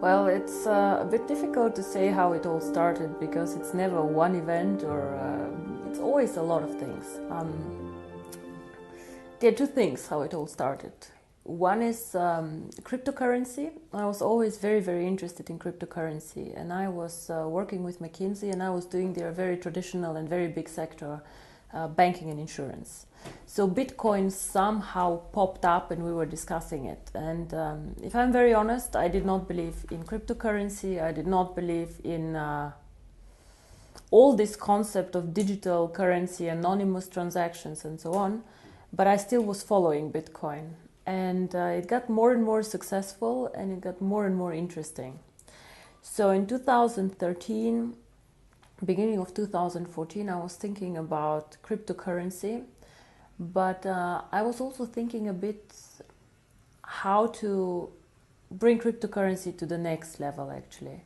Well, it's a bit difficult to say how it all started because it's never one event or it's always a lot of things. There are two things how it all started. One is cryptocurrency. I was always very, very interested in cryptocurrency, and I was working with McKinsey, and I was doing their very traditional and very big sector, banking and insurance. So Bitcoin somehow popped up and we were discussing it. And if I'm very honest, I did not believe in cryptocurrency. I did not believe in all this concept of digital currency, anonymous transactions and so on. But I still was following Bitcoin. And it got more and more successful and it got more and more interesting. So in 2013, beginning of 2014, I was thinking about cryptocurrency. But I was also thinking a bit how to bring cryptocurrency to the next level, actually.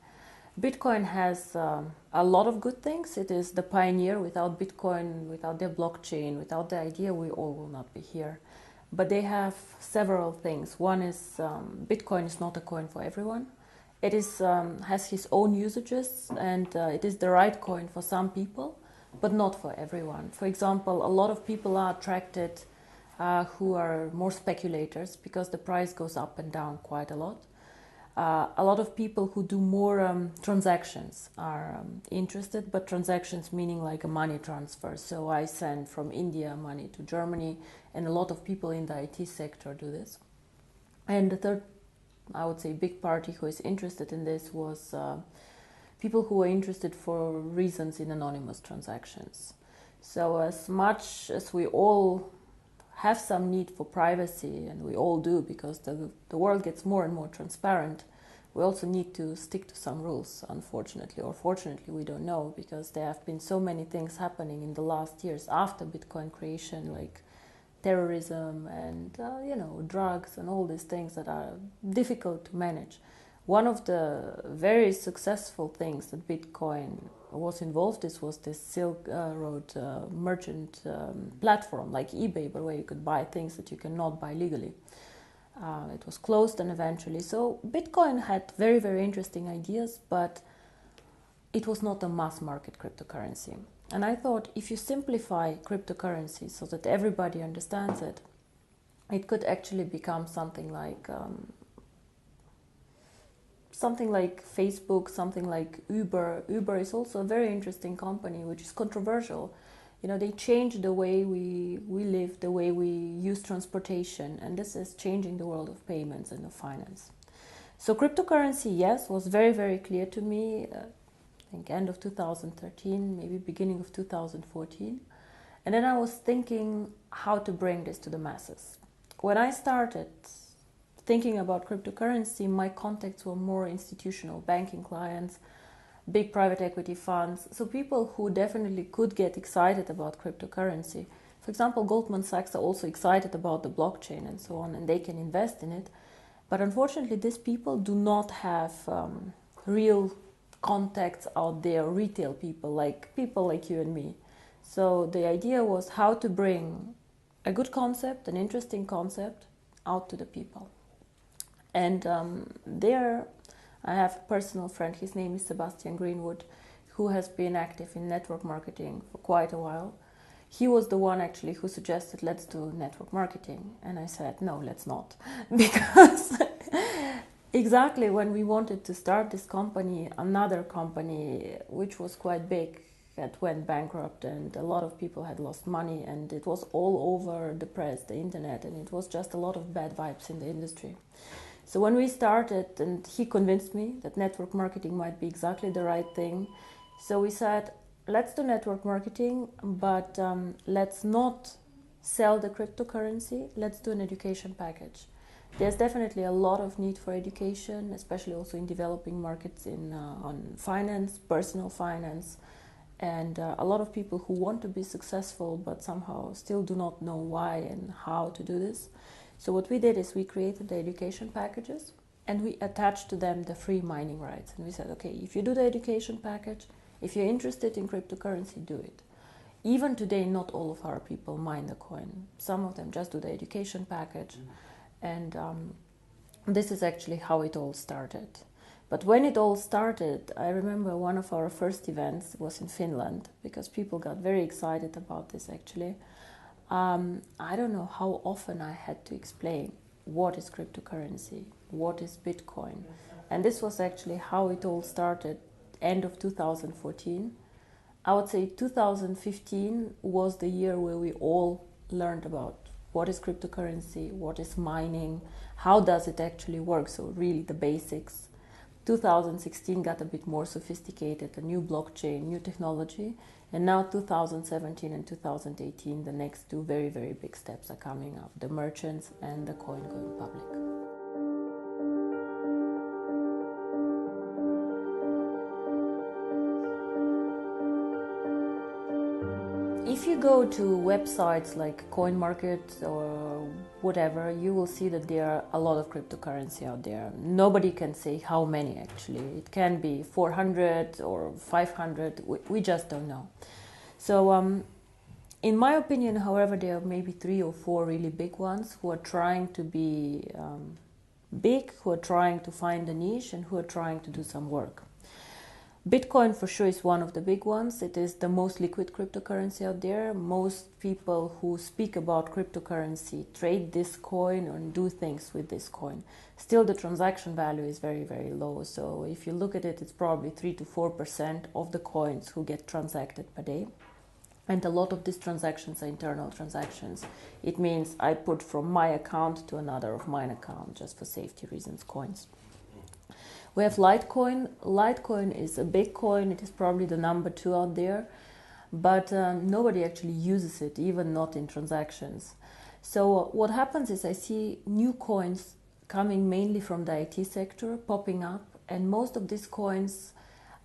Bitcoin has a lot of good things. It is the pioneer. Without Bitcoin, without their blockchain, without the idea, we all will not be here. But they have several things. One is Bitcoin is not a coin for everyone. It is has its own usages, and it is the right coin for some people, but not for everyone. For example, a lot of people are attracted who are more speculators because the price goes up and down quite a lot. A lot of people who do more transactions are interested, but transactions meaning like a money transfer. So I send from India money to Germany, and a lot of people in the IT sector do this. And the third, I would say, big party who is interested in this was people who are interested for reasons in anonymous transactions. So as much as we all have some need for privacy, and we all do because the world gets more and more transparent, we also need to stick to some rules, unfortunately, or fortunately, we don't know, because there have been so many things happening in the last years after Bitcoin creation, like terrorism and drugs and all these things that are difficult to manage. One of the very successful things that Bitcoin was involved in was this Silk Road merchant platform like eBay, but where you could buy things that you cannot buy legally. It was closed and eventually. So Bitcoin had very, very interesting ideas, but it was not a mass market cryptocurrency. And I thought if you simplify cryptocurrency so that everybody understands it, it could actually become something like Facebook, something like Uber. Uber is also a very interesting company, which is controversial. You know, they change the way we live, the way we use transportation, and this is changing the world of payments and of finance. So cryptocurrency, yes, was very, very clear to me, I think end of 2013, maybe beginning of 2014. And then I was thinking how to bring this to the masses. When I started thinking about cryptocurrency, my contacts were more institutional banking clients, big private equity funds, so people who definitely could get excited about cryptocurrency. For example, Goldman Sachs are also excited about the blockchain and so on, and they can invest in it. But unfortunately, these people do not have real contacts out there, retail people like you and me. So the idea was how to bring a good concept, an interesting concept, out to the people. And there I have a personal friend, his name is Sebastian Greenwood, who has been active in network marketing for quite a while. He was the one actually who suggested, let's do network marketing. And I said, no, let's not. Because exactly when we wanted to start this company, another company, which was quite big, that went bankrupt, and a lot of people had lost money, and it was all over the press, the internet, and it was just a lot of bad vibes in the industry. So when we started, and he convinced me that network marketing might be exactly the right thing, so we said, let's do network marketing, but let's not sell the cryptocurrency, let's do an education package. There's definitely a lot of need for education, especially also in developing markets on finance, personal finance, and a lot of people who want to be successful but somehow still do not know why and how to do this. So what we did is we created the education packages and we attached to them the free mining rights. And we said, okay, if you do the education package, if you're interested in cryptocurrency, do it. Even today, not all of our people mine the coin. Some of them just do the education package. And this is actually how it all started. But when it all started, I remember one of our first events was in Finland, because people got very excited about this actually. I don't know how often I had to explain what is cryptocurrency, what is Bitcoin. And this was actually how it all started, end of 2014. I would say 2015 was the year where we all learned about what is cryptocurrency, what is mining, how does it actually work, so really the basics. 2016 got a bit more sophisticated, a new blockchain, new technology, and now 2017 and 2018, the next two very, very big steps are coming up, the merchants and the coin going public. If you go to websites like CoinMarket or whatever, you will see that there are a lot of cryptocurrency out there. Nobody can say how many actually. It can be 400 or 500, we just don't know. So in my opinion, however, there are maybe 3 or 4 really big ones who are trying to be big, who are trying to find a niche and who are trying to do some work. Bitcoin for sure is one of the big ones. It is the most liquid cryptocurrency out there. Most people who speak about cryptocurrency trade this coin and do things with this coin. Still, the transaction value is very, very low. So if you look at it, it's probably 3 to 4% of the coins who get transacted per day. And a lot of these transactions are internal transactions. It means I put from my account to another of mine account, just for safety reasons, coins. We have Litecoin. Litecoin is a big coin. It is probably the number 2 out there, but nobody actually uses it, even not in transactions. So what happens is I see new coins coming mainly from the IT sector popping up, and most of these coins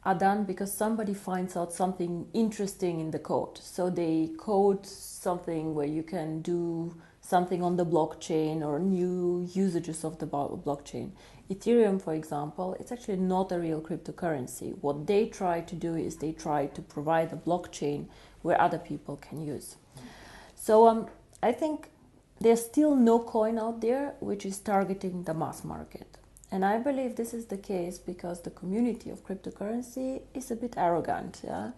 are done because somebody finds out something interesting in the code. So they code something where you can do something on the blockchain or new usages of the blockchain. Ethereum, for example, it's actually not a real cryptocurrency. What they try to do is they try to provide a blockchain where other people can use. So I think there's still no coin out there which is targeting the mass market. And I believe this is the case because the community of cryptocurrency is a bit arrogant. Yeah?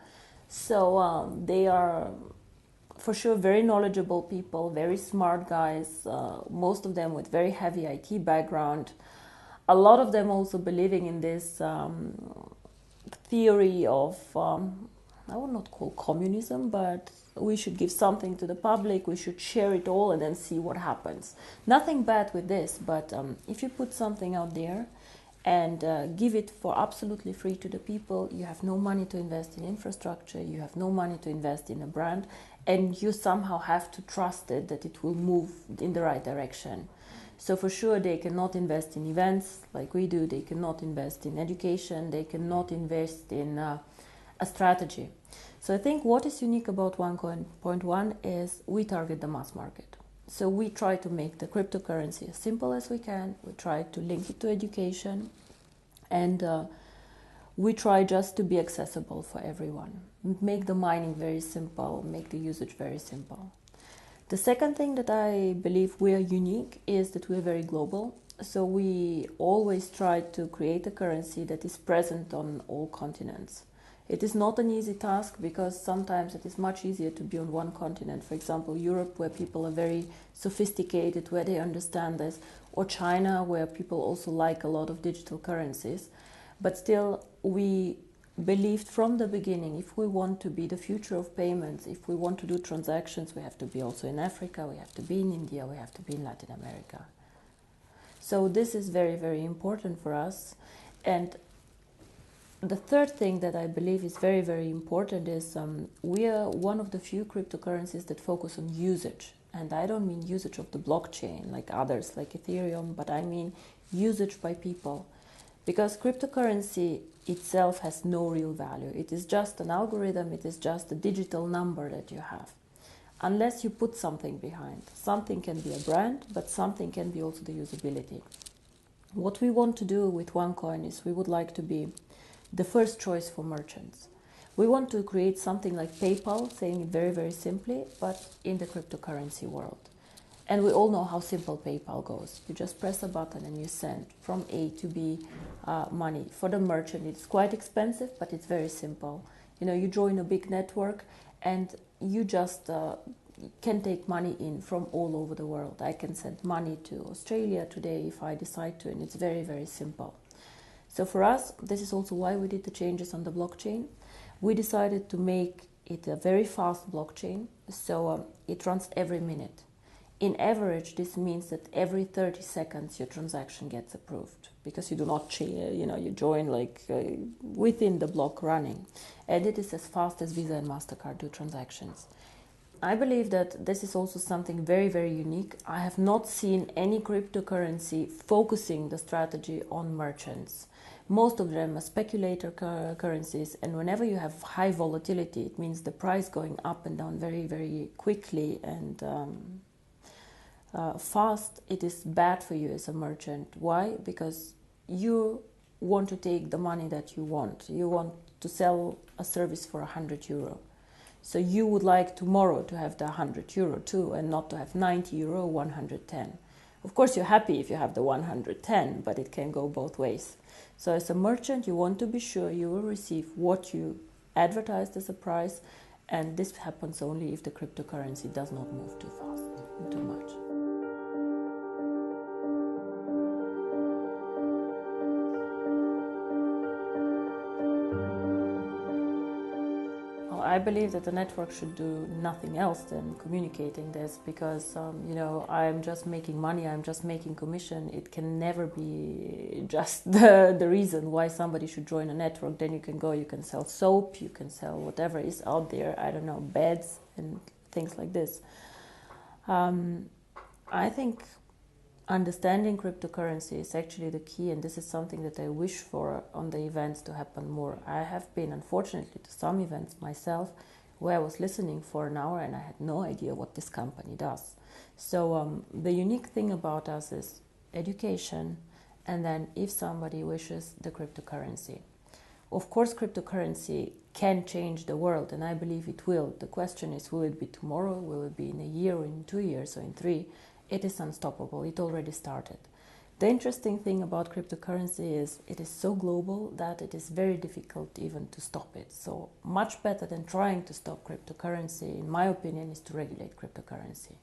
So they are for sure very knowledgeable people, very smart guys, most of them with very heavy IT background. A lot of them also believing in this theory of, I would not call communism, but we should give something to the public, we should share it all and then see what happens. Nothing bad with this, but if you put something out there and give it for absolutely free to the people, you have no money to invest in infrastructure, you have no money to invest in a brand, and you somehow have to trust it that it will move in the right direction. So for sure they cannot invest in events like we do, they cannot invest in education, they cannot invest in a strategy. So I think what is unique about OneCoin.1 is we target the mass market. So we try to make the cryptocurrency as simple as we can, we try to link it to education, and we try just to be accessible for everyone. Make the mining very simple, make the usage very simple. The second thing that I believe we are unique is that we are very global. So we always try to create a currency that is present on all continents. It is not an easy task because sometimes it is much easier to be on one continent. For example, Europe, where people are very sophisticated, where they understand this, or China, where people also like a lot of digital currencies. But still, we believed from the beginning, if we want to be the future of payments, if we want to do transactions, we have to be also in Africa, we have to be in India, we have to be in Latin America. So this is very, very important for us. And the third thing that I believe is very, very important is we are one of the few cryptocurrencies that focus on usage. And I don't mean usage of the blockchain like others, like Ethereum, but I mean usage by people. Because cryptocurrency itself has no real value. It is just an algorithm, it is just a digital number that you have. Unless you put something behind. Something can be a brand, but something can be also the usability. What we want to do with OneCoin is we would like to be the first choice for merchants. We want to create something like PayPal, saying it very, very simply, but in the cryptocurrency world. And we all know how simple PayPal goes. You just press a button and you send from A to B money. For the merchant, it's quite expensive, but it's very simple. You know, you join a big network and you just can take money in from all over the world. I can send money to Australia today if I decide to, and it's very, very simple. So for us, this is also why we did the changes on the blockchain. We decided to make it a very fast blockchain, so it runs every minute. In average, this means that every 30 seconds your transaction gets approved, because you do not, you join like within the block running, and it is as fast as Visa and MasterCard do transactions. I believe that this is also something very, very unique. I have not seen any cryptocurrency focusing the strategy on merchants. Most of them are speculator currencies, and whenever you have high volatility, it means the price going up and down very, very quickly and fast. It is bad for you as a merchant. Why? Because you want to take the money that you want. You want to sell a service for €100. So you would like tomorrow to have the €100 too, and not to have €90, 110. Of course, you're happy if you have the 110, but it can go both ways. So as a merchant, you want to be sure you will receive what you advertised as a price, and this happens only if the cryptocurrency does not move too fast and too much. I believe that the network should do nothing else than communicating this, because I'm just making money, I'm just making commission. It can never be just the reason why somebody should join a network. Then you can sell soap, you can sell whatever is out there, I don't know, beds and things like this. I think understanding cryptocurrency is actually the key, and this is something that I wish for on the events to happen more. I have been, unfortunately, to some events myself where I was listening for an hour and I had no idea what this company does. So the unique thing about us is education, and then if somebody wishes, the cryptocurrency. Of course, cryptocurrency can change the world, and I believe it will. The question is, will it be tomorrow, will it be in a year, or in 2 years, or in 3? It is unstoppable. It already started. The interesting thing about cryptocurrency is it is so global that it is very difficult even to stop it. So much better than trying to stop cryptocurrency, in my opinion, is to regulate cryptocurrency.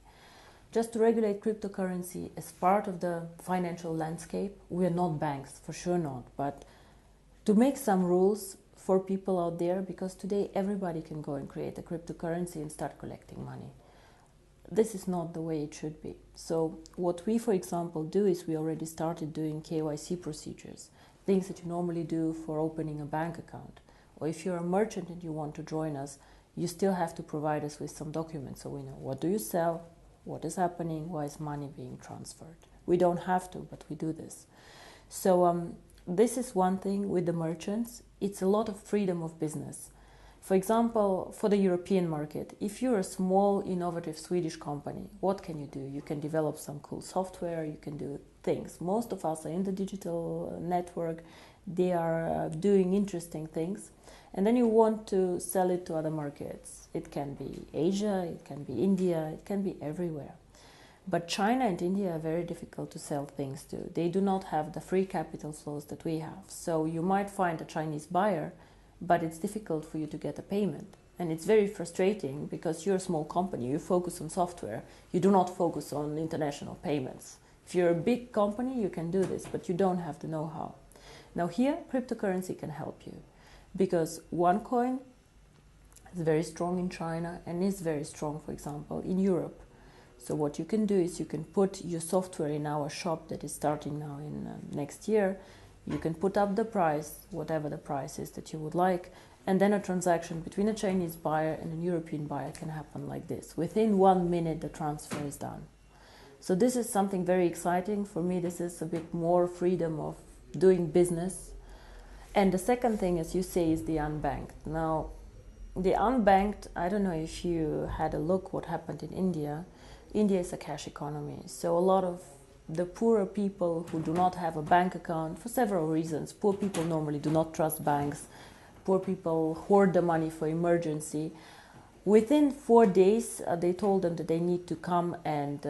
Just to regulate cryptocurrency as part of the financial landscape. We are not banks, for sure not, but to make some rules for people out there, because today everybody can go and create a cryptocurrency and start collecting money. This is not the way it should be. So what we, for example, do is we already started doing KYC procedures, things that you normally do for opening a bank account. Or if you're a merchant and you want to join us, you still have to provide us with some documents so we know what do you sell, what is happening, why is money being transferred. We don't have to, but we do this. So this is one thing with the merchants. It's a lot of freedom of business. For example, for the European market, if you're a small, innovative Swedish company, what can you do? You can develop some cool software, you can do things. Most of us are in the digital network, they are doing interesting things, and then you want to sell it to other markets. It can be Asia, it can be India, it can be everywhere. But China and India are very difficult to sell things to. They do not have the free capital flows that we have. So you might find a Chinese buyer, but it's difficult for you to get a payment. And it's very frustrating because you're a small company, you focus on software, you do not focus on international payments. If you're a big company, you can do this, but you don't have the know-how. Now here, cryptocurrency can help you, because OneCoin is very strong in China and is very strong, for example, in Europe. So what you can do is you can put your software in our shop that is starting now in next year. You can put up the price, whatever the price is that you would like, and then a transaction between a Chinese buyer and a European buyer can happen like this. Within 1 minute, the transfer is done. So this is something very exciting. For me, this is a bit more freedom of doing business. And the second thing, as you say, is the unbanked. Now, the unbanked, I don't know if you had a look what happened in India. India is a cash economy, so a lot of the poorer people who do not have a bank account for several reasons. Poor people normally do not trust banks. Poor people hoard the money for emergency. Within 4 days, they told them that they need to come and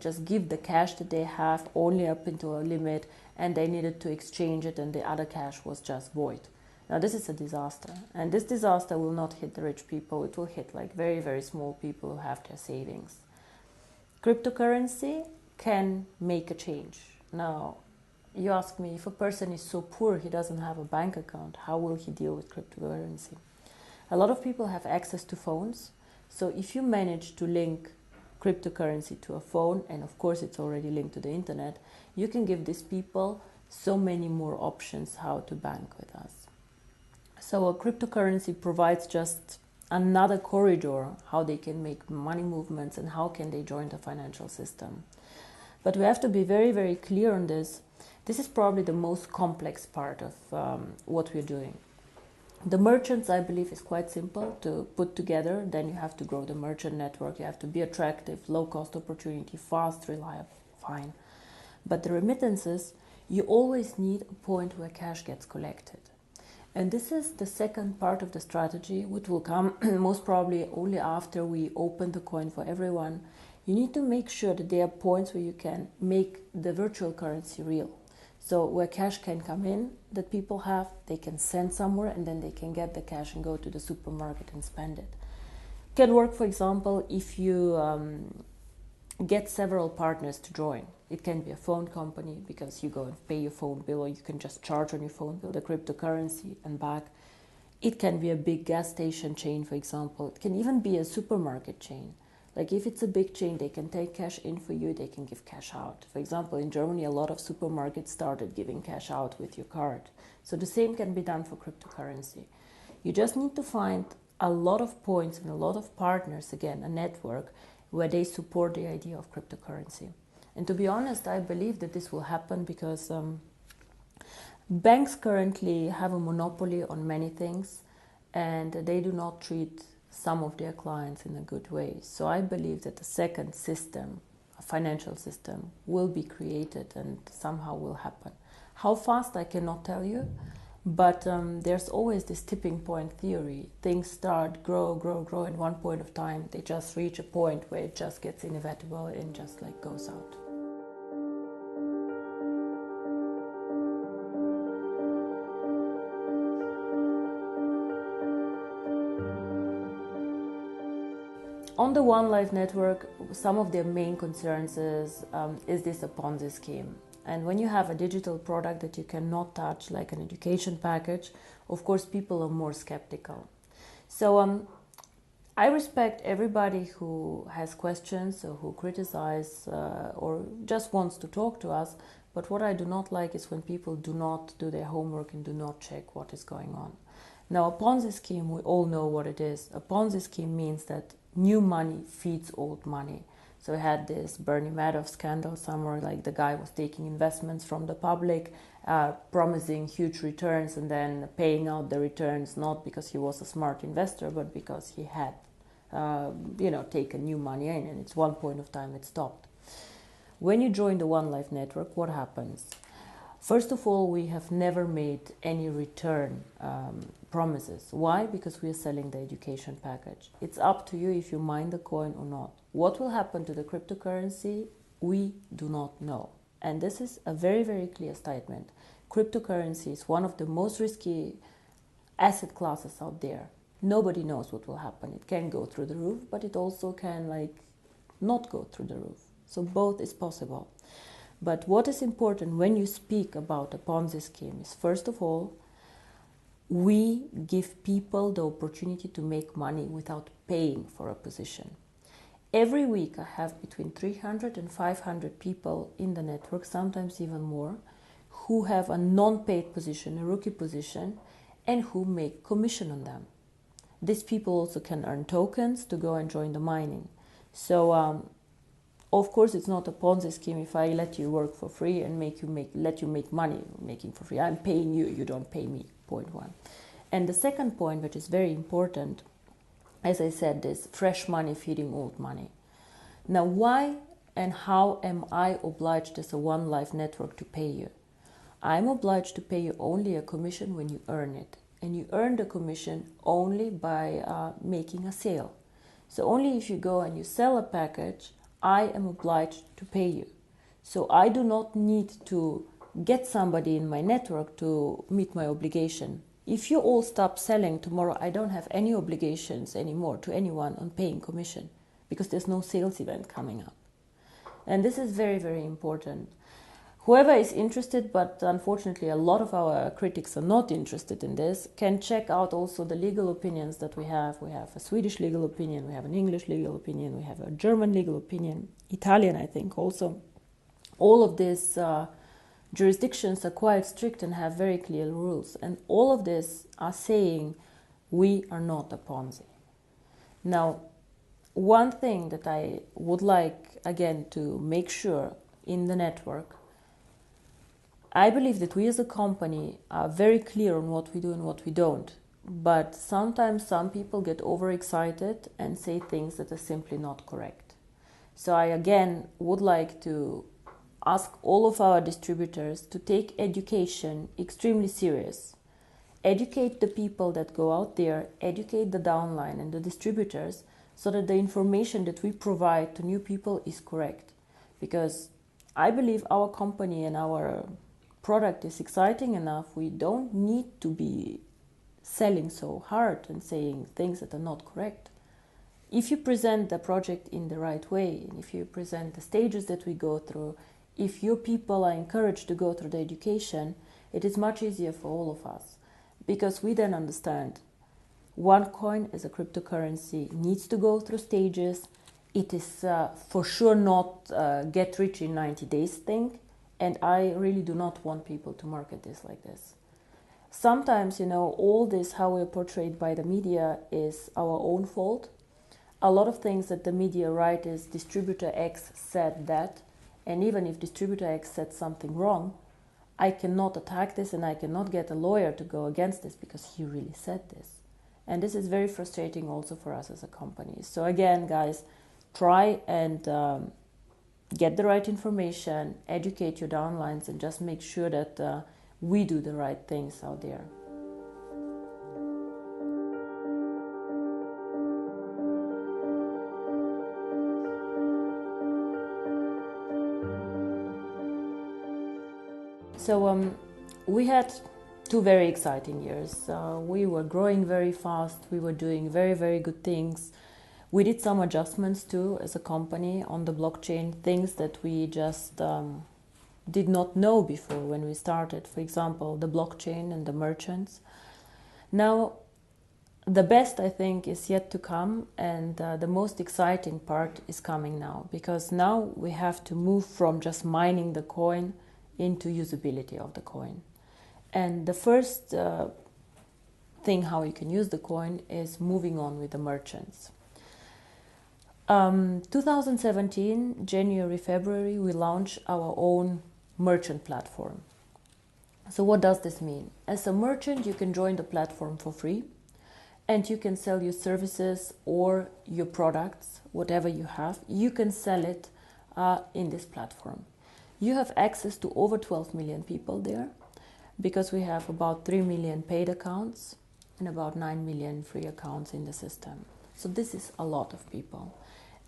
just give the cash that they have only up into a limit, and they needed to exchange it, and the other cash was just void. Now this is a disaster, and this disaster will not hit the rich people. It will hit like very, very small people who have their savings. Cryptocurrency can make a change. Now, you ask me, if a person is so poor he doesn't have a bank account, how will he deal with cryptocurrency? A lot of people have access to phones, so if you manage to link cryptocurrency to a phone, and of course it's already linked to the internet, you can give these people so many more options how to bank with us. So a cryptocurrency provides just another corridor how they can make money movements and how can they join the financial system. But we have to be very, very clear on this. This is probably the most complex part of what we're doing. The merchants, I believe, is quite simple to put together. Then you have to grow the merchant network. You have to be attractive, low-cost opportunity, fast, reliable, fine. But the remittances, you always need a point where cash gets collected. And this is the second part of the strategy, which will come most probably only after we open the coin for everyone. You need to make sure that there are points where you can make the virtual currency real. So where cash can come in that people have, they can send somewhere, and then they can get the cash and go to the supermarket and spend it. Can work, for example, if you get several partners to join. It can be a phone company because you go and pay your phone bill, or you can just charge on your phone bill the cryptocurrency and back. It can be a big gas station chain, for example. It can even be a supermarket chain. Like if it's a big chain, they can take cash in for you, they can give cash out. For example, in Germany, a lot of supermarkets started giving cash out with your card. So the same can be done for cryptocurrency. You just need to find a lot of points and a lot of partners, again, a network, where they support the idea of cryptocurrency. And to be honest, I believe that this will happen because banks currently have a monopoly on many things, and they do not treat some of their clients in a good way. So I believe that the second system, a financial system, will be created and somehow will happen. How fast, I cannot tell you, but there's always this tipping point theory. Things start, grow, at one point of time, they just reach a point where it just gets inevitable and just like goes out. On the One Life network, some of their main concerns is this a Ponzi scheme? And when you have a digital product that you cannot touch, like an education package, of course people are more skeptical. So I respect everybody who has questions or who criticize or just wants to talk to us, but what I do not like is when people do not do their homework and do not check what is going on. Now, a Ponzi scheme, we all know what it is. A Ponzi scheme means that new money feeds old money. So we had this Bernie Madoff scandal somewhere, like the guy was taking investments from the public, promising huge returns and then paying out the returns, not because he was a smart investor, but because he had, taken new money in, and it's one point of time it stopped. When you join the One Life network, what happens? First of all, we have never made any return promises. Why? Because we are selling the education package. It's up to you if you mine the coin or not. What will happen to the cryptocurrency? We do not know. And this is a very, very clear statement. Cryptocurrency is one of the most risky asset classes out there. Nobody knows what will happen. It can go through the roof, but it also can not go through the roof. So both is possible. But what is important when you speak about a Ponzi scheme is, first of all, we give people the opportunity to make money without paying for a position. Every week I have between 300 and 500 people in the network, sometimes even more, who have a non-paid position, a rookie position, and who make commission on them. These people also can earn tokens to go and join the mining. So of course, it's not a Ponzi scheme if I let you work for free and let you make money making for free. I'm paying you, you don't pay me, point one. And the second point, which is very important, as I said, is fresh money feeding old money. Now, why and how am I obliged as a One Life network to pay you? I'm obliged to pay you only a commission when you earn it. And you earn the commission only by making a sale. So only if you go and you sell a package, I am obliged to pay you. So I do not need to get somebody in my network to meet my obligation. If you all stop selling tomorrow, I don't have any obligations anymore to anyone on paying commission, because there's no sales event coming up. And this is very, very important. Whoever is interested, but unfortunately a lot of our critics are not interested in this, can check out also the legal opinions that we have. We have a Swedish legal opinion, we have an English legal opinion, we have a German legal opinion, Italian I think also. All of these jurisdictions are quite strict and have very clear rules. And all of this are saying we are not a Ponzi. Now, one thing that I would like, again, to make sure in the network, I believe that we as a company are very clear on what we do and what we don't. But sometimes some people get overexcited and say things that are simply not correct. So I, again, would like to ask all of our distributors to take education extremely serious. Educate the people that go out there, educate the downline and the distributors, so that the information that we provide to new people is correct. Because I believe our company and our product is exciting enough. We don't need to be selling so hard and saying things that are not correct. If you present the project in the right way, and if you present the stages that we go through, if your people are encouraged to go through the education, it is much easier for all of us, because we then understand one coin as a cryptocurrency needs to go through stages. It is for sure not get rich in 90 days thing, and I really do not want people to market this like this. Sometimes, all this, how we're portrayed by the media, is our own fault. A lot of things that the media write is distributor X said that, and even if distributor X said something wrong, I cannot attack this and I cannot get a lawyer to go against this because he really said this. And this is very frustrating also for us as a company. So again, guys, try and get the right information, educate your downlines, and just make sure that we do the right things out there. So we had 2 very exciting years. We were growing very fast. We were doing very, very good things. We did some adjustments too as a company on the blockchain, things that we just did not know before when we started. For example, the blockchain and the merchants. Now, the best, I think, is yet to come, and the most exciting part is coming now, because now we have to move from just mining the coin into usability of the coin. And the first thing how you can use the coin is moving on with the merchants. 2017, January, February, we launched our own merchant platform. So what does this mean? As a merchant, you can join the platform for free, and you can sell your services or your products, whatever you have. You can sell it in this platform. You have access to over 12 million people there, because we have about 3 million paid accounts and about 9 million free accounts in the system. So this is a lot of people.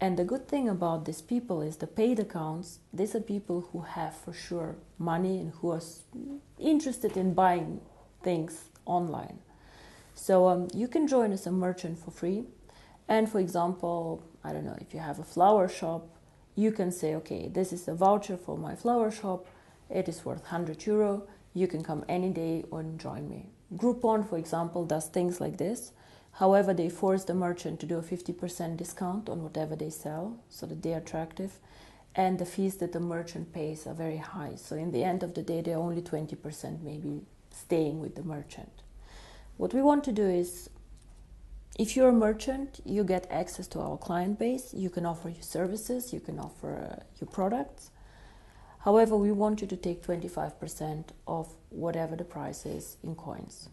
And the good thing about these people is the paid accounts, these are people who have for sure money and who are interested in buying things online. So you can join as a merchant for free. And for example, I don't know, if you have a flower shop, you can say, okay, this is a voucher for my flower shop. It is worth €100. You can come any day and join me. Groupon, for example, does things like this. However, they force the merchant to do a 50% discount on whatever they sell so that they are attractive. And the fees that the merchant pays are very high. So in the end of the day, they're only 20% maybe staying with the merchant. What we want to do is, if you're a merchant, you get access to our client base. You can offer your services, you can offer your products. However, we want you to take 25% of whatever the price is in coins.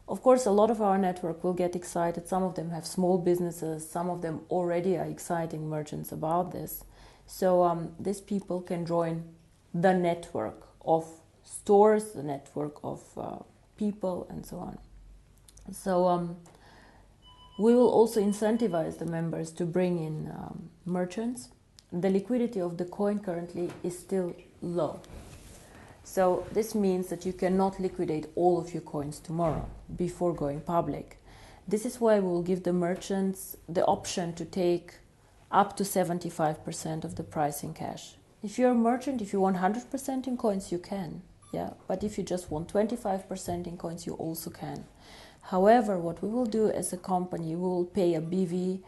Of course, a lot of our network will get excited. Some of them have small businesses. Some of them already are exciting merchants about this. So these people can join the network of stores, the network of people, and so on. So We will also incentivize the members to bring in merchants. The liquidity of the coin currently is still low. So this means that you cannot liquidate all of your coins tomorrow before going public. This is why we will give the merchants the option to take up to 75% of the price in cash. If you're a merchant, if you want 100% in coins, you can. Yeah, but if you just want 25% in coins, you also can. However, what we will do as a company, we will pay a BV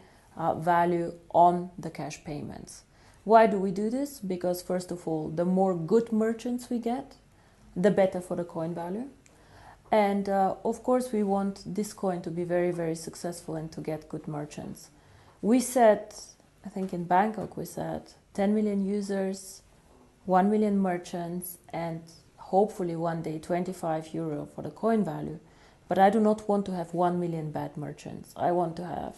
value on the cash payments. Why do we do this? Because first of all, the more good merchants we get, the better for the coin value. And of course, we want this coin to be very, very successful and to get good merchants. We said, I think in Bangkok, we said 10 million users, 1 million merchants, and hopefully one day 25 euro for the coin value. But I do not want to have 1 million bad merchants. I want to have,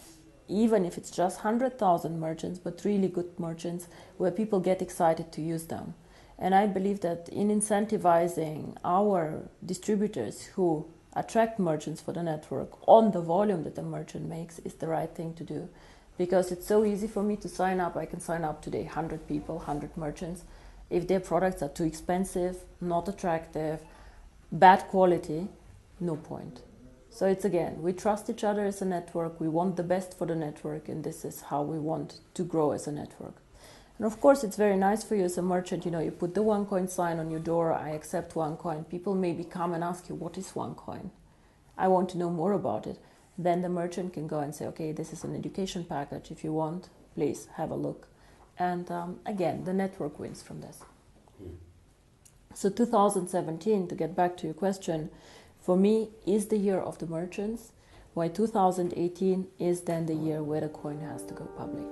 even if it's just 100,000 merchants, but really good merchants where people get excited to use them. And I believe that in incentivizing our distributors who attract merchants for the network on the volume that the merchant makes is the right thing to do. Because it's so easy for me to sign up. I can sign up today 100 people, 100 merchants. If their products are too expensive, not attractive, bad quality, no point. So it's again, we trust each other as a network, we want the best for the network, and this is how we want to grow as a network. And of course, it's very nice for you as a merchant, you put the OneCoin sign on your door, I accept OneCoin. People maybe come and ask you, what is OneCoin? I want to know more about it. Then the merchant can go and say, okay, this is an education package. If you want, please have a look. And again, the network wins from this. So 2017, to get back to your question, for me is the year of the merchants, while 2018 is then the year where the coin has to go public.